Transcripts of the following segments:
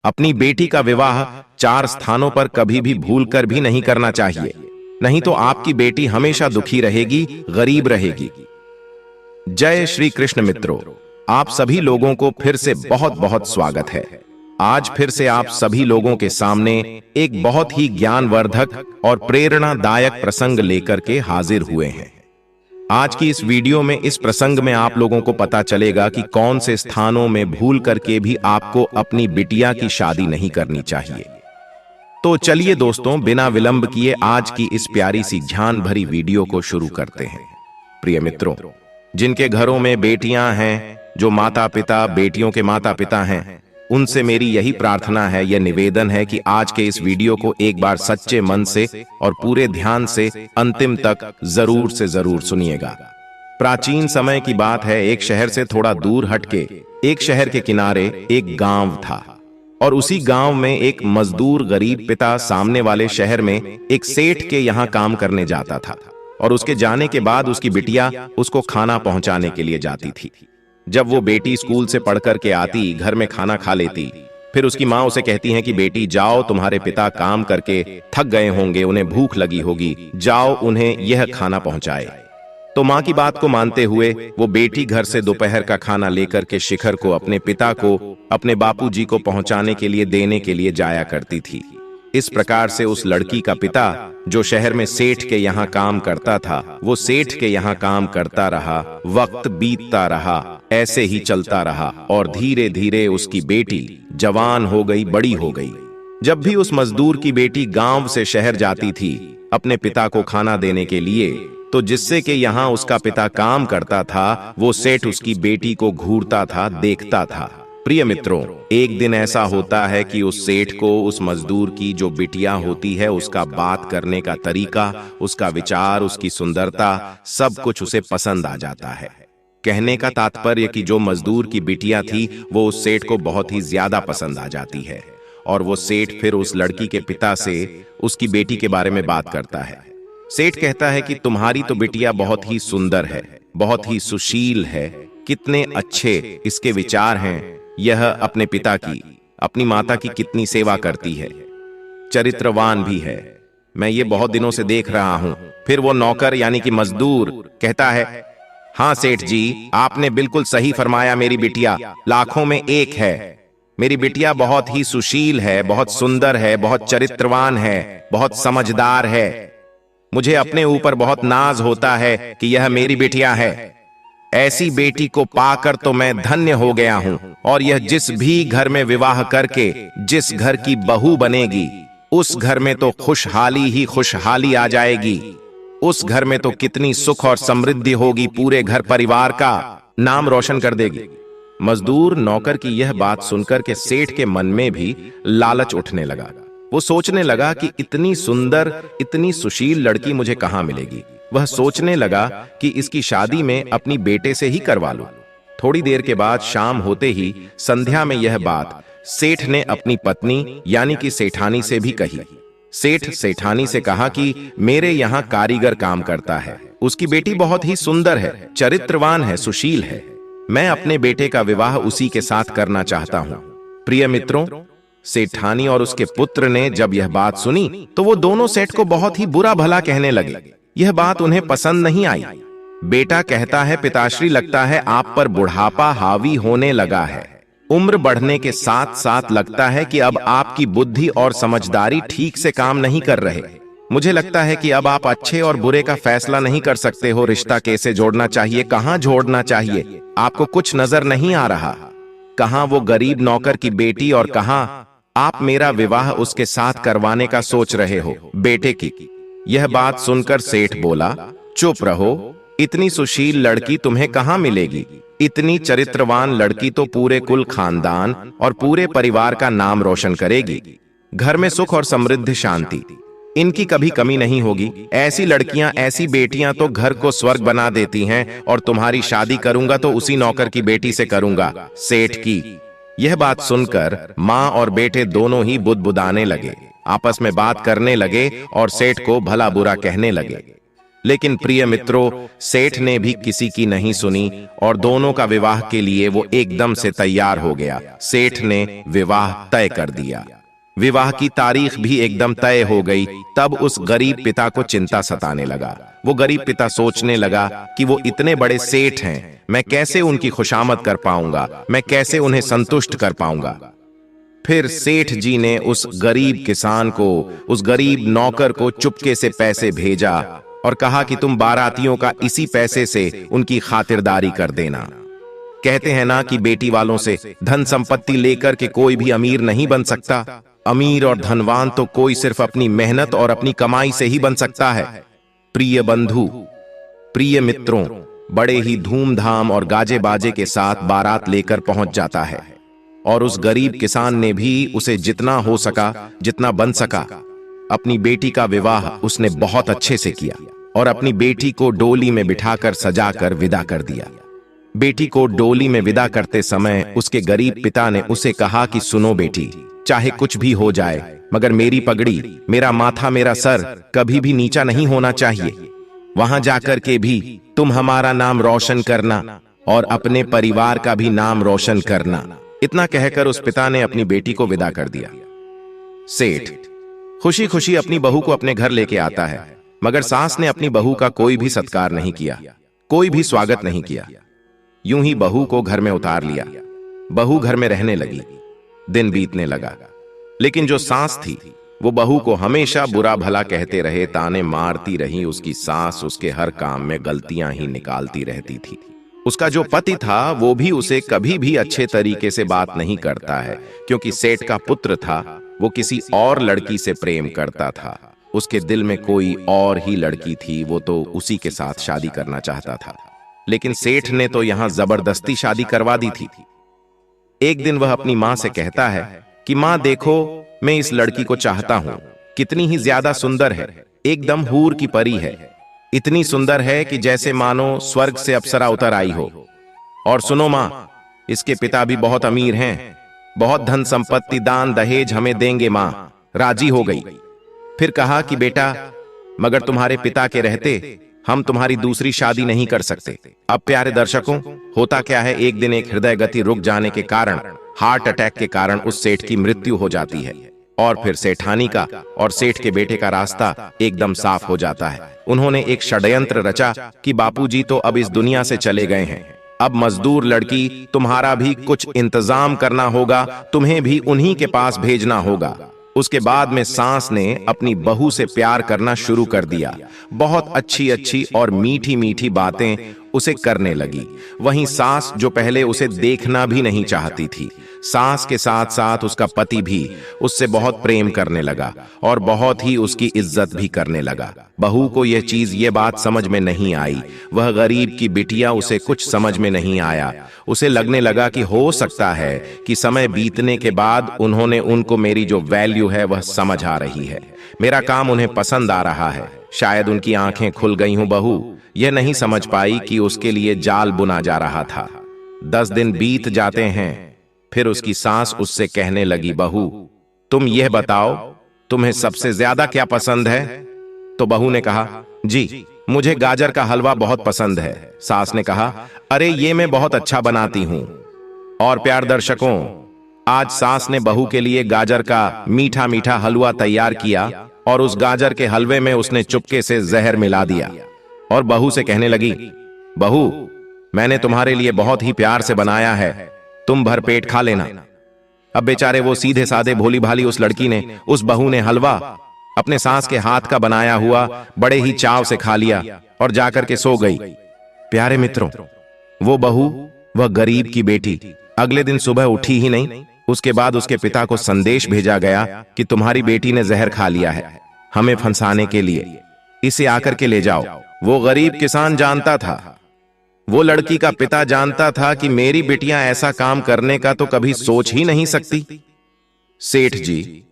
अपनी बेटी का विवाह 4 स्थानों पर कभी भी भूल कर भी नहीं करना चाहिए, नहीं तो आपकी बेटी हमेशा दुखी रहेगी, गरीब रहेगी। जय श्री कृष्ण मित्रों, आप सभी लोगों को फिर से बहुत बहुत स्वागत है। आज फिर से आप सभी लोगों के सामने एक बहुत ही ज्ञानवर्धक और प्रेरणादायक प्रसंग लेकर के हाजिर हुए हैं। आज की इस वीडियो में इस प्रसंग में आप लोगों को पता चलेगा कि कौन से स्थानों में भूल करके भी आपको अपनी बिटिया की शादी नहीं करनी चाहिए। तो चलिए दोस्तों, बिना विलंब किए आज की इस प्यारी सी ध्यान भरी वीडियो को शुरू करते हैं। प्रिय मित्रों, जिनके घरों में बेटियां हैं, जो माता पिता बेटियों के माता पिता हैं, उनसे मेरी यही प्रार्थना है, यह निवेदन है कि आज के इस वीडियो को एक बार सच्चे मन से और पूरे ध्यान से अंतिम तक जरूर से जरूर सुनिएगा। प्राचीन समय की बात है, एक शहर से थोड़ा दूर हटके एक शहर के किनारे एक गांव था और उसी गांव में एक मजदूर गरीब पिता सामने वाले शहर में एक सेठ के यहाँ काम करने जाता था और उसके जाने के बाद उसकी बिटिया उसको खाना पहुंचाने के लिए जाती थी। जब वो बेटी स्कूल से पढ़ कर के आती, घर में खाना खा लेती, फिर उसकी माँ उसे कहती है कि बेटी जाओ, तुम्हारे पिता काम करके थक गए होंगे, उन्हें भूख लगी होगी, जाओ उन्हें यह खाना पहुंचाए। तो माँ की बात को मानते हुए वो बेटी घर से दोपहर का खाना लेकर के शिखर को अपने पिता को, अपने बापूजी को पहुंचाने के लिए देने के लिए जाया करती थी। इस प्रकार से उस लड़की का पिता, जो शहर में सेठ के यहाँ काम करता था, वो सेठ के यहाँ काम करता रहा। वक्त बीतता रहा, ऐसे ही चलता रहा और धीरे धीरे उसकी बेटी जवान हो गई, बड़ी हो गई। जब भी उस मजदूर की बेटी गांव से शहर जाती थी अपने पिता को खाना देने के लिए, तो जिससे कि यहाँ उसका पिता काम करता था, वो सेठ उसकी बेटी को घूरता था, देखता था। प्रिय मित्रों, एक दिन ऐसा होता है कि उस सेठ को उस मजदूर की जो बिटिया होती है, उसका बात करने का तरीका, उसका विचार, उसकी सुंदरता, सब कुछ उसे पसंद आ जाता है। कहने का तात्पर्य कि जो मजदूर की बिटिया थी वो उस सेठ को बहुत ही ज्यादा पसंद आ जाती है और वो सेठ फिर उस लड़की के पिता से उसकी बेटी के बारे में बात करता है। सेठ कहता है कि तुम्हारी तो बिटिया बहुत ही सुंदर है, बहुत ही सुशील है, कितने अच्छे इसके विचार हैं, यह अपने पिता की, अपनी माता की कितनी सेवा करती है, चरित्रवान भी है, मैं ये बहुत दिनों से देख रहा हूं। फिर वो नौकर यानी कि मजदूर कहता है, हाँ सेठ जी, आपने बिल्कुल सही फरमाया, मेरी बिटिया लाखों में एक है। मेरी बिटिया बहुत ही सुशील है, बहुत सुंदर है, बहुत चरित्रवान है, बहुत समझदार है। मुझे अपने ऊपर बहुत नाज होता है कि यह मेरी बिटिया है। ऐसी बेटी को पाकर तो मैं धन्य हो गया हूं और यह जिस भी घर में विवाह करके जिस घर की बहू बनेगी, उस घर में तो खुशहाली ही खुशहाली आ जाएगी। उस घर में तो कितनी सुख और समृद्धि होगी, पूरे घर परिवार का नाम रोशन कर देगी। मजदूर नौकर की यह बात सुनकर के सेठ के मन में भी लालच उठने लगा। वो सोचने लगा कि इतनी सुंदर, इतनी सुशील लड़की मुझे कहां मिलेगी। वह सोचने लगा कि इसकी शादी में अपनी बेटे से ही करवा लूं। थोड़ी देर के बाद शाम होते ही संध्या में यह बात सेठ ने अपनी पत्नी यानी कि सेठानी से भी कही। सेठ सेठानी से कहा कि मेरे यहाँ कारीगर काम करता है, उसकी बेटी बहुत ही सुंदर है, चरित्रवान है, सुशील है, मैं अपने बेटे का विवाह उसी के साथ करना चाहता हूँ। प्रिय मित्रों, सेठानी और उसके पुत्र ने जब यह बात सुनी तो वो दोनों सेठ को बहुत ही बुरा भला कहने लगे। यह बात उन्हें पसंद नहीं आई। बेटा कहता है, पिताश्री लगता है आप पर बुढ़ापा हावी होने लगा है। उम्र बढ़ने के साथ साथ लगता है कि अब आपकी बुद्धि और समझदारी ठीक से काम नहीं कर रहे। मुझे लगता है कि अब आप अच्छे और बुरे का फैसला नहीं कर सकते हो। रिश्ता कैसे जोड़ना चाहिए, कहां जोड़ना चाहिए, आपको कुछ नजर नहीं आ रहा। कहां वो गरीब नौकर की बेटी और कहां आप मेरा विवाह उसके साथ करवाने का सोच रहे हो, बेटे की। यह बात सुनकर सेठ बोला, चुप रहो, इतनी सुशील लड़की तुम्हें कहां मिलेगी। इतनी चरित्रवान लड़की तो पूरे कुल खानदान और पूरे परिवार का नाम रोशन करेगी। घर में सुख और समृद्धि, शांति, इनकी कभी कमी नहीं होगी। ऐसी लड़कियां, ऐसी बेटियां तो घर को स्वर्ग बना देती हैं और तुम्हारी शादी करूंगा तो उसी नौकर की बेटी से करूंगा, सेठ की। यह बात सुनकर माँ और बेटे दोनों ही बुदबुदाने लगे, आपस में बात करने लगे और सेठ को भला बुरा कहने लगे। लेकिन प्रिय मित्रों, सेठ ने भी किसी की नहीं सुनी और दोनों का विवाह के लिए वो एकदम से तैयार हो गया। सेठ ने विवाह तय कर दिया। विवाह की तारीख भी एकदम तय हो गई। तब उस गरीब पिता को चिंता सताने लगा। वो गरीब पिता सोचने लगा कि वो इतने बड़े सेठ हैं, मैं कैसे उनकी खुशामद कर पाऊंगा, मैं कैसे उन्हें संतुष्ट कर पाऊंगा। फिर सेठ जी ने उस गरीब किसान को, उस गरीब नौकर को चुपके से पैसे भेजा और कहा कि तुम बारातियों का इसी पैसे से उनकी खातिरदारी कर देना। कहते हैं ना कि बेटी वालों से धन संपत्ति लेकर के कोई भी अमीर नहीं बन सकता। अमीर और धनवान तो कोई सिर्फ अपनी मेहनत और अपनी कमाई से ही बन सकता है। प्रिय बंधु, प्रिय मित्रों, बड़े ही धूमधाम और गाजे बाजे के साथ बारात लेकर पहुंच जाता है और उस गरीब किसान ने भी उसे जितना हो सका, जितना बन सका, अपनी बेटी का विवाह उसने बहुत अच्छे से किया और अपनी बेटी को डोली में बिठाकर सजाकर विदा कर दिया। बेटी को डोली में विदा करते समय उसके गरीब पिता ने उसे कहा कि सुनो बेटी, चाहे कुछ भी हो जाए, मगर मेरी पगड़ी, मेरा माथा, मेरा सर कभी भी नीचा नहीं होना चाहिए। वहां जाकर के भी तुम हमारा नाम रोशन करना और अपने परिवार का भी नाम रोशन करना। इतना कहकर उस पिता ने अपनी बेटी को विदा कर दिया। सेठ खुशी खुशी अपनी बहू को अपने घर लेके आता है, मगर सास ने अपनी बहू का कोई भी सत्कार नहीं किया, कोई भी स्वागत नहीं किया। यूं ही बहू को घर में उतार लिया। बहू घर में रहने लगी। दिन बीतने लगा, लेकिन जो सास थी वो बहू को हमेशा बुरा भला कहते रहे, ताने मारती रही। उसकी सास उसके हर काम में गलतियां ही निकालती रहती थी। उसका जो पति था वो भी उसे कभी भी अच्छे तरीके से बात नहीं करता है, क्योंकि सेठ का पुत्र था, वो किसी और लड़की से प्रेम करता था। उसके दिल में कोई और ही लड़की थी, वो तो उसी के साथ शादी करना चाहता था। लेकिन सेठ ने तो यहां जबरदस्ती शादी करवा दी थी। एक दिन वह अपनी मां से कहता है कि मां देखो, मैं इस लड़की को चाहता हूं, कितनी ही ज्यादा सुंदर है, एकदम हूर की परी है, इतनी सुंदर है कि जैसे मानो स्वर्ग से अप्सरा उतर आई हो। और सुनो मां, इसके पिता भी बहुत अमीर हैं, बहुत धन संपत्ति, दान दहेज हमें देंगे। मां राजी हो गई। फिर कहा कि बेटा, मगर तुम्हारे पिता के रहते हम तुम्हारी दूसरी शादी नहीं कर सकते। अब प्यारे दर्शकों, होता क्या है, एक दिन एक हृदय गति रुक जाने के कारण, हार्ट अटैक के कारण उस सेठ की मृत्यु हो जाती है और फिर सेठानी का और सेठ के बेटे का रास्ता एकदम साफ हो जाता है। उन्होंने एक षड्यंत्र रचा कि बापूजी तो अब इस दुनिया से चले गए हैं, अब मजदूर लड़की, तुम्हारा भी कुछ इंतजाम करना होगा, तुम्हें भी उन्हीं के पास भेजना होगा। उसके बाद में सास ने अपनी बहू से प्यार करना शुरू कर दिया। बहुत अच्छी अच्छी और मीठी मीठी बातें उसे करने लगी। वहीं सास, जो पहले उसे देखना भी नहीं चाहती थी, सास के साथ साथ उसका पति भी उससे बहुत प्रेम करने लगा और बहुत ही उसकी इज्जत भी करने लगा। बहू को यह चीज, ये बात समझ में नहीं आई। वह गरीब की बिटिया, उसे कुछ समझ में नहीं आया। उसे लगने लगा कि हो सकता है कि समय बीतने के बाद उन्होंने उनको मेरी जो वैल्यू है वह समझ आ रही है, मेरा काम उन्हें पसंद आ रहा है, शायद उनकी आंखें खुल गई हूं। बहू यह नहीं समझ पाई कि उसके लिए जाल बुना जा रहा था। 10 दिन बीत जाते हैं, फिर उसकी सास उससे कहने लगी, बहू तुम यह बताओ, तुम्हें सबसे ज्यादा क्या पसंद है? तो बहू ने कहा, जी मुझे गाजर का हलवा बहुत पसंद है। सास ने कहा, अरे ये मैं बहुत अच्छा बनाती हूं। और प्यार दर्शकों, आज सास ने बहू के लिए गाजर का मीठा मीठा हलवा तैयार किया और उस गाजर के हलवे में उसने चुपके से जहर मिला दिया और बहू से कहने लगी, बहू मैंने तुम्हारे लिए बहुत ही प्यार से बनाया है, तुम भरपेट खा लेना। अब बेचारे वो सीधे साधे भोली भाली उस लड़की ने, उस बहू ने हलवा अपने सास के हाथ का बनाया हुआ बड़े ही चाव से खा लिया और जाकर के सो गई। प्यारे मित्रों, वो बहू, वह गरीब की बेटी अगले दिन सुबह उठी ही नहीं। उसके बाद उसके पिता को संदेश भेजा गया कि तुम्हारी बेटी ने जहर खा लिया है, हमें फंसाने के लिए, इसे आकर के ले जाओ। वो गरीब किसान जानता था, वो लड़की का पिता जानता था कि मेरी बिटियां ऐसा काम करने का तो कभी सोच ही नहीं सकती। सेठ जी,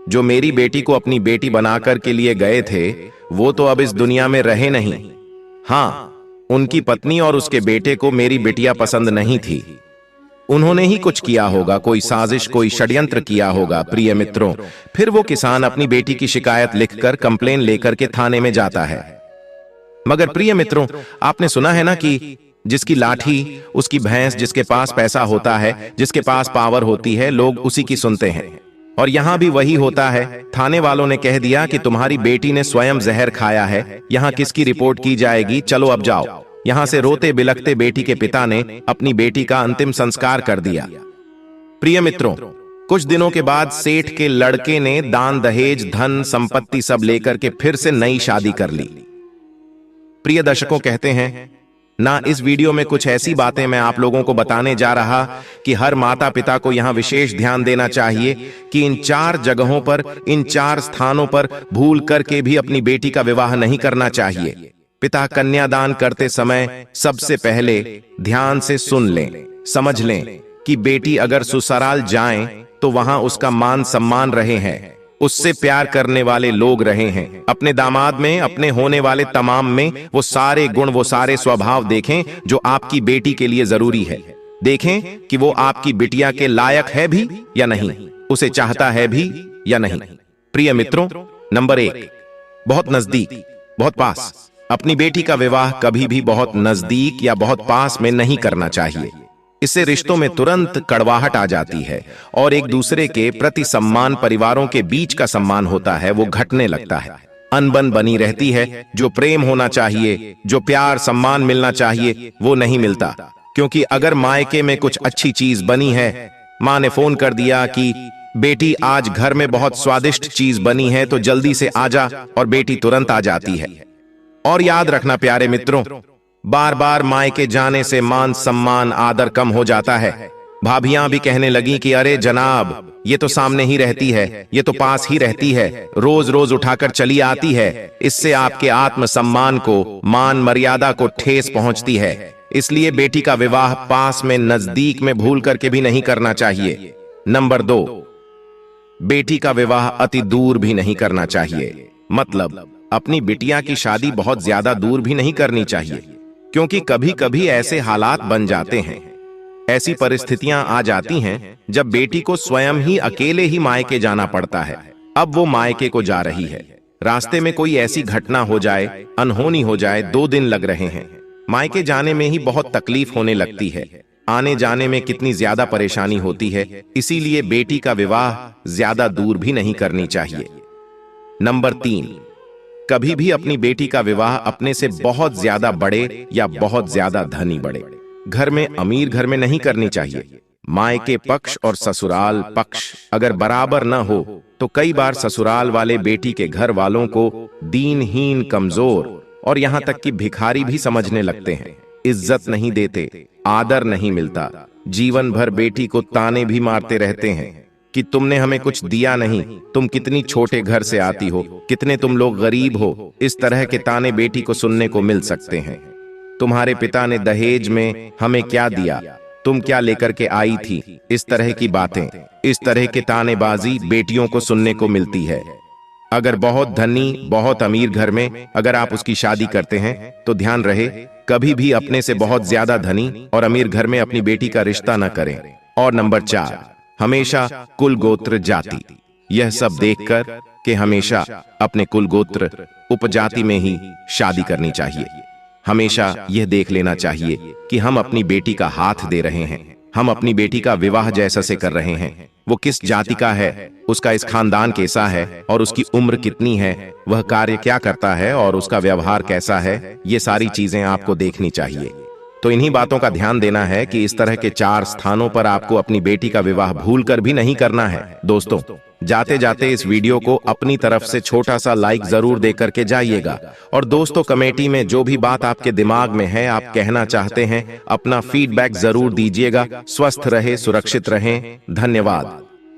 जो मेरी बेटी को अपनी बेटी बनाकर के लिए गए थे, वो तो अब इस दुनिया में रहे नहीं। हां, उनकी पत्नी और उसके बेटे को मेरी बिटिया पसंद नहीं थी। उन्होंने ही कुछ किया होगा, कोई साजिश, कोई षड्यंत्र किया होगा। प्रिय मित्रों, फिर वो किसान अपनी बेटी की शिकायत लिखकर, कंप्लेन लेकर के थाने में जाता है। मगर प्रिय मित्रों, आपने सुना है ना कि जिसकी लाठी उसकी भैंस, जिसके पास पैसा होता है, जिसके पास पावर होती है, लोग उसी की सुनते हैं। और यहां भी वही होता है। थाने वालों ने कह दिया कि तुम्हारी बेटी ने स्वयं जहर खाया है, यहां किसकी रिपोर्ट की जाएगी, चलो अब जाओ। यहां से रोते बिलखते बेटी के पिता ने अपनी बेटी का अंतिम संस्कार कर दिया। प्रिय मित्रों, कुछ दिनों के बाद सेठ के लड़के ने दान दहेज धन संपत्ति सब लेकर के फिर से नई शादी कर ली। प्रिय दर्शकों, कहते हैं ना, इस वीडियो में कुछ ऐसी बातें मैं आप लोगों को बताने जा रहा कि हर माता पिता को यहां विशेष ध्यान देना चाहिए कि इन 4 जगहों पर, इन 4 स्थानों पर भूल करके भी अपनी बेटी का विवाह नहीं करना चाहिए। पिता कन्यादान करते समय सबसे पहले ध्यान से सुन लें, समझ लें कि बेटी अगर ससुराल जाए तो वहां उसका मान सम्मान रहे हैं, उससे प्यार करने वाले लोग रहे हैं। अपने दामाद में, अपने होने वाले तमाम में वो सारे गुण, वो सारे स्वभाव देखें जो आपकी बेटी के लिए जरूरी है। देखें कि वो आपकी बिटिया के लायक है भी या नहीं, उसे चाहता है भी या नहीं। प्रिय मित्रों, नंबर 1, बहुत नजदीक, बहुत पास। अपनी बेटी का विवाह कभी भी बहुत नजदीक या बहुत पास में नहीं करना चाहिए। इससे रिश्तों में तुरंत कड़वाहट आ जाती है और एक दूसरे के प्रति सम्मान, परिवारों के बीच का सम्मान होता है, वो घटने लगता है। अनबन बनी रहती है। जो प्रेम होना चाहिए, जो प्यार सम्मान मिलना चाहिए, वो नहीं मिलता। क्योंकि अगर मायके में कुछ अच्छी चीज बनी है, माँ ने फोन कर दिया कि बेटी आज घर में बहुत स्वादिष्ट चीज बनी है तो जल्दी से आजा, और बेटी तुरंत आ जाती है। और याद रखना प्यारे मित्रों, बार बार मायके जाने से मान सम्मान आदर कम हो जाता है। भाभियां भी कहने लगी कि अरे जनाब, ये तो सामने ही रहती है, ये तो पास ही रहती है, रोज रोज उठाकर चली आती है। इससे आपके आत्मसम्मान को, मान मर्यादा को ठेस पहुंचती है। इसलिए बेटी का विवाह पास में, नजदीक में भूल करके भी नहीं करना चाहिए। नंबर 2, बेटी का विवाह अति दूर भी नहीं करना चाहिए। मतलब अपनी बिटिया की शादी बहुत ज्यादा दूर भी नहीं करनी चाहिए, क्योंकि कभी कभी ऐसे हालात बन जाते हैं, ऐसी परिस्थितियां आ जाती हैं जब बेटी को स्वयं ही अकेले ही मायके जाना पड़ता है। अब वो मायके को जा रही है, रास्ते में कोई ऐसी घटना हो जाए, अनहोनी हो जाए, 2 दिन लग रहे हैं, मायके जाने में ही बहुत तकलीफ होने लगती है, आने जाने में कितनी ज्यादा परेशानी होती है। इसीलिए बेटी का विवाह ज्यादा दूर भी नहीं करनी चाहिए। नंबर 3, कभी भी अपनी बेटी का विवाह अपने से बहुत ज्यादा बड़े या बहुत ज्यादा धनी बड़े घर में, अमीर घर में नहीं करनी चाहिए। मायके पक्ष और ससुराल पक्ष अगर बराबर न हो तो कई बार ससुराल वाले बेटी के घर वालों को दीनहीन, कमजोर और यहां तक कि भिखारी भी समझने लगते हैं। इज्जत नहीं देते, आदर नहीं मिलता, जीवन भर बेटी को ताने भी मारते रहते हैं कि तुमने हमें कुछ दिया नहीं, तुम कितनी छोटे घर से आती हो, कितने तुम लोग गरीब हो। इस तरह के ताने बेटी को सुनने को मिल सकते हैं। तुम्हारे पिता ने दहेज में हमें क्या दिया, तुम क्या लेकर के आई थी, इस तरह की बातें, इस तरह के तानेबाजी बेटियों को सुनने को मिलती है। अगर बहुत धनी, बहुत अमीर घर में अगर आप उसकी शादी करते हैं तो ध्यान रहे, कभी भी अपने से बहुत ज्यादा धनी और अमीर घर में अपनी बेटी का रिश्ता न करें। और नंबर 4, हमेशा कुल गोत्र जाति, यह सब देखकर कि हमेशा अपने कुल गोत्र उपजाति में ही शादी करनी चाहिए। हमेशा यह देख लेना चाहिए कि हम अपनी बेटी का हाथ दे रहे हैं, हम अपनी बेटी का विवाह जैसा से कर रहे हैं, वो किस जाति का है, उसका इस खानदान कैसा है और उसकी उम्र कितनी है, वह कार्य क्या करता है और उसका व्यवहार कैसा है, ये सारी चीजें आपको देखनी चाहिए। तो इन्हीं बातों का ध्यान देना है कि इस तरह के 4 स्थानों पर आपको अपनी बेटी का विवाह भूलकर भी नहीं करना है। दोस्तों, जाते जाते इस वीडियो को अपनी तरफ से छोटा सा लाइक जरूर दे करके जाइएगा। और दोस्तों, कमेटी में जो भी बात आपके दिमाग में है, आप कहना चाहते हैं, अपना फीडबैक जरूर दीजिएगा। स्वस्थ रहे, सुरक्षित रहें। धन्यवाद।